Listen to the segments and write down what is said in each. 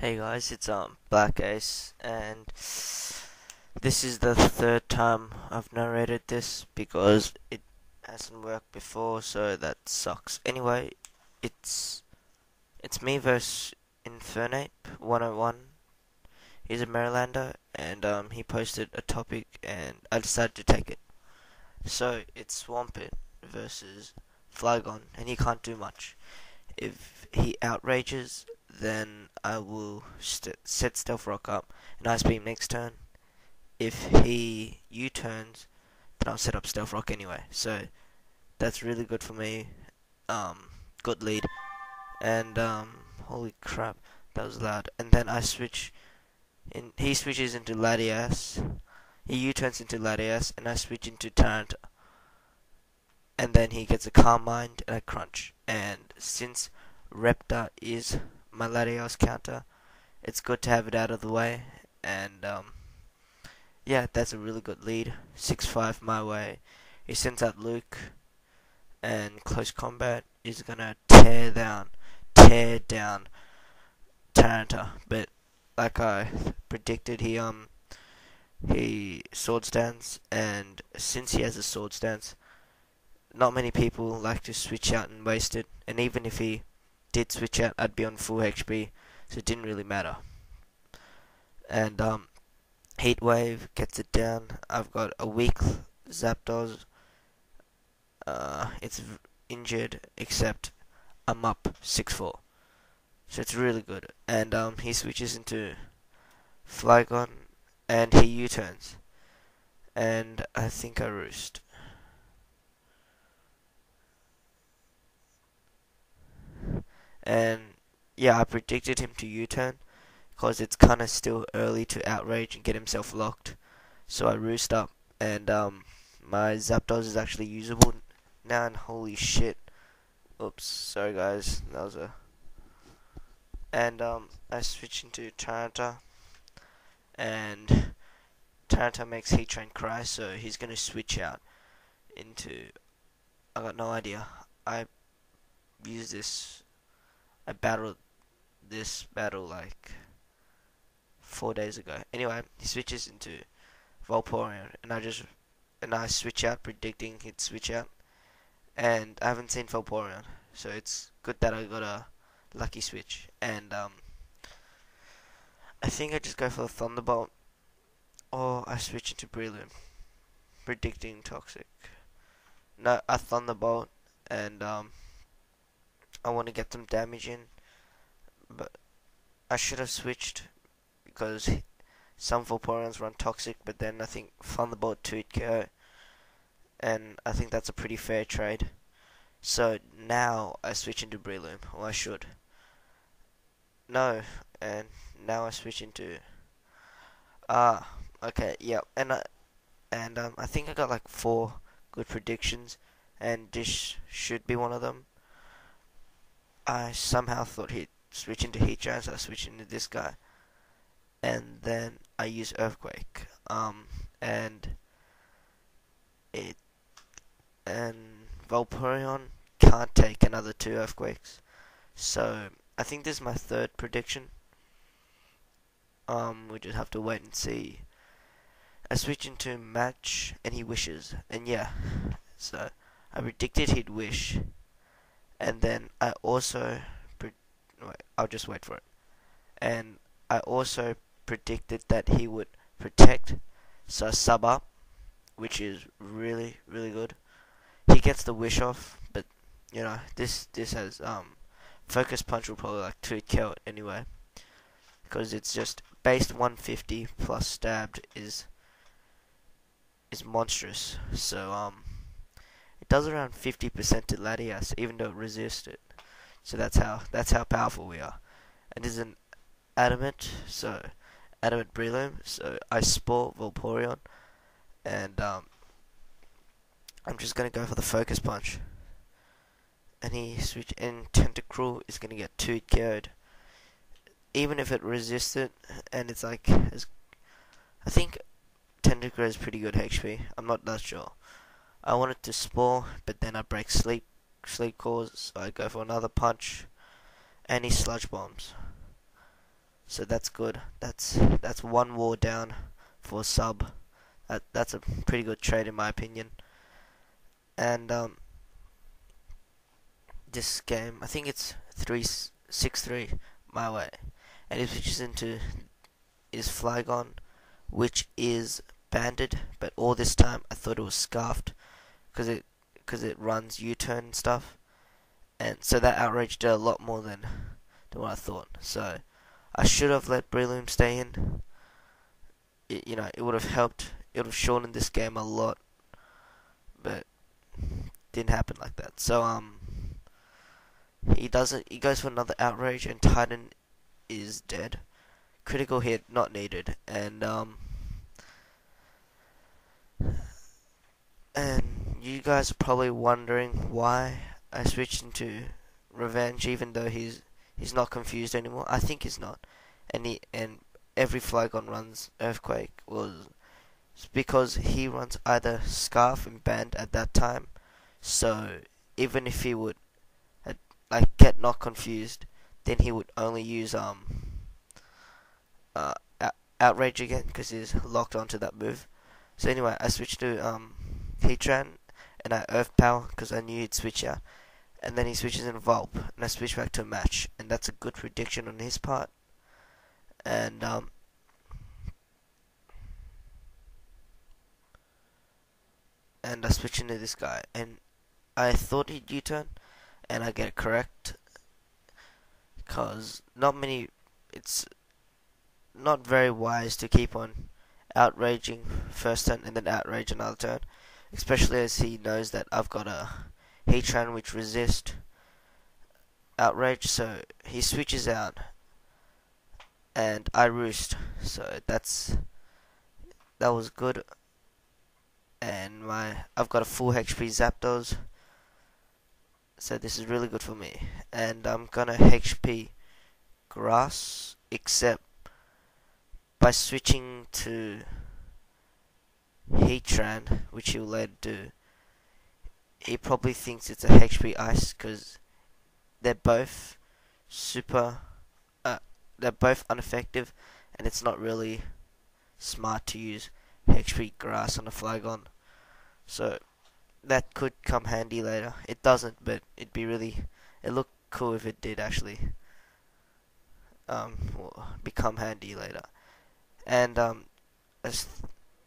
Hey guys, it's Blackace, and this is the third time I've narrated this because it hasn't worked before, so that sucks. Anyway, it's it's me versus Infernape101. He's a Marrilander, and he posted a topic, and I decided to take it. So it's Swampert versus Flygon, and he can't do much. If he outrages, then I will set Stealth Rock up and Ice Beam next turn. If he U-turns, then I'll set up Stealth Rock anyway. So that's really good for me. Good lead. And holy crap, that was loud. And then I switch. He switches into Latias. He U-turns into Latias, and I switch into Taranta. And then he gets a Calm Mind and a Crunch. And since Reptar is my Latios counter, it's good to have it out of the way. And yeah, that's a really good lead. 6-5 my way. He sends out Luke, and close combat is gonna tear down Taranta. But like I predicted, he sword stance, and since he has a sword stance, not many people like to switch out and waste it. And even if he did switch out, I'd be on full HP, so it didn't really matter. And Heat Wave gets it down. I've got a weak Zapdos. It's injured, except I'm up 6-4, so it's really good. And he switches into Flygon, and he U-turns, and I think I roost. And yeah, I predicted him to U-turn because it's kind of still early to outrage and get himself locked. So I roost up, and my Zapdos is actually usable now. And holy shit! Oops, sorry guys, that was a. And I switch into Taranta, and Taranta makes Heat Train cry, so he's gonna switch out into. I got no idea. I use this. I battled this battle like 4 days ago. Anyway, he switches into Vaporeon, and I switch out, predicting he'd switch out. And I haven't seen Vaporeon, so it's good that I got a lucky switch. And I think I just go for a Thunderbolt, or I switch into Breloom, predicting Toxic. No, a Thunderbolt, and I want to get some damage in, but I should have switched because some Vaporeons run Toxic, but then I think Thunderbolt 2 hit KO, and I think that's a pretty fair trade. So now I switch into Breloom, or I should. No, and now I switch into okay, yeah, and I think I got like 4 good predictions, and this should be one of them. I somehow thought he'd switch into Heat Giant, so I switched into this guy. And then I use Earthquake. And it and Vaporeon can't take another 2 Earthquakes. So I think this is my third prediction. We just have to wait and see. I switch into Match, and he wishes. And yeah, so I predicted he'd wish. And then I also I'll just wait for it. And I also predicted that he would protect, so I sub up, which is really good. He gets the wish off, but you know this has Focus Punch will probably like 2 kill it anyway, because it's just based 150 plus stabbed is monstrous. So it does around 50% to Latias, even though it resists it. So that's how powerful we are. And this is an Adamant, so Adamant Breloom. So I Spore Vaporeon, and I'm just gonna go for the Focus Punch. And he switch, and Tentacruel is gonna get 2 KO'd. Even if it resists it, and it's like, I think Tentacruel is pretty good HP. I'm not that sure. I wanted to Spore, but then I break Sleep Cause, so I go for another punch, and he Sludge Bombs. So that's good. That's one war down for sub. That's a pretty good trade in my opinion. And this game, I think it's 3-6-3 my way, and it switches into is Flygon, which is banded, but all this time I thought it was scarfed because it runs U-turn and stuff, and so that outrage did a lot more than what I thought. So I should have let Breloom stay in. It would have helped. It would have shortened this game a lot, but didn't happen like that. So he doesn't. He goes for another outrage, and Titan is dead. Critical hit not needed, and you guys are probably wondering why I switched into Revenge, even though he's not confused anymore. I think he's not, and every Flygon runs Earthquake was because he runs either Scarf and Band at that time. So even if he would get not confused, then he would only use uh, Outrage again because he's locked onto that move. So anyway, I switched to Heatran and I Earth Power because I knew he'd switch out. And then he switches in Vulp, and I switch back to Match, and that's a good prediction on his part. And I switch into this guy, and I thought he'd U-turn, and I get it correct, because it's not very wise to keep on outraging first turn and then outrage another turn, especially as he knows that I've got a Heatran which resist outrage, so he switches out and I roost, so that was good. And I've got a full HP Zapdos, so this is really good for me. And I'm gonna HP Grass, except by switching to Heatran, which he'll later do. He probably thinks it's a HP Ice because they're both they're both ineffective, and it's not really smart to use HP Grass on a Flygon. So that could come handy later. It doesn't, but it look cool if it did actually become handy later. And as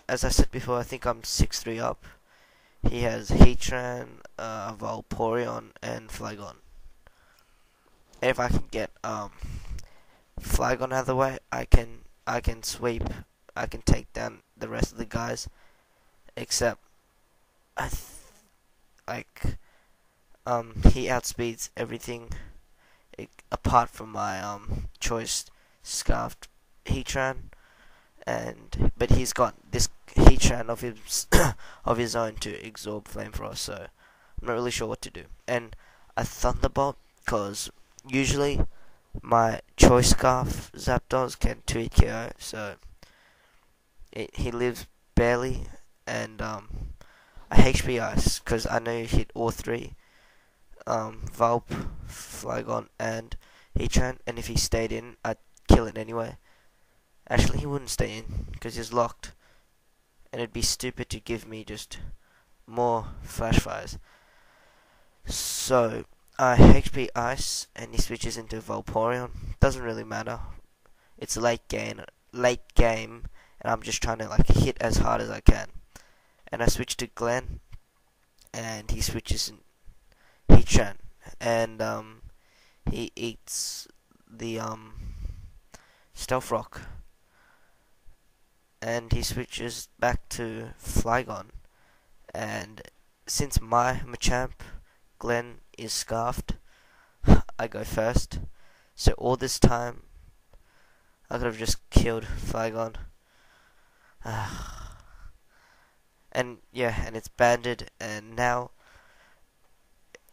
I said before, I think I'm 6-3 up. He has Heatran, Vaporeon, and Flygon. And if I can get Flygon out of the way, I can sweep. I can take down the rest of the guys, except he outspeeds everything apart from my choice Scarfed Heatran, but he's got this Heatran of his own to absorb Flame Frost, so I'm not really sure what to do. And a Thunderbolt, because usually my Choice Scarf Zapdos can 2-hit KO, so he lives barely. And a HP Ice, because I know you hit all three, Vulp, Flygon, and Heatran, and if he stayed in, I'd kill it anyway. Actually, he wouldn't stay in, because he's locked, and it'd be stupid to give me just more Flash Fires. So, HP Ice, and he switches into Vaporeon. Doesn't really matter. It's late game, and I'm just trying to hit as hard as I can. And I switch to Glenn, and he switches in Heatran, and he eats the Stealth Rock, and he switches back to Flygon. And since my Machamp Glenn is Scarfed, I go first. So all this time, I could have just killed Flygon. And yeah, and it's banded, and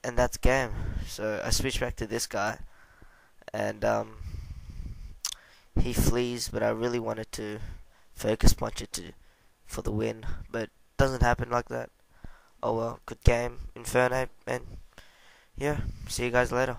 that's game. So I switch back to this guy, and he flees, but I really wanted to Focus Punch it for the win, but doesn't happen like that. Oh well, good game, Infernape, and yeah, see you guys later.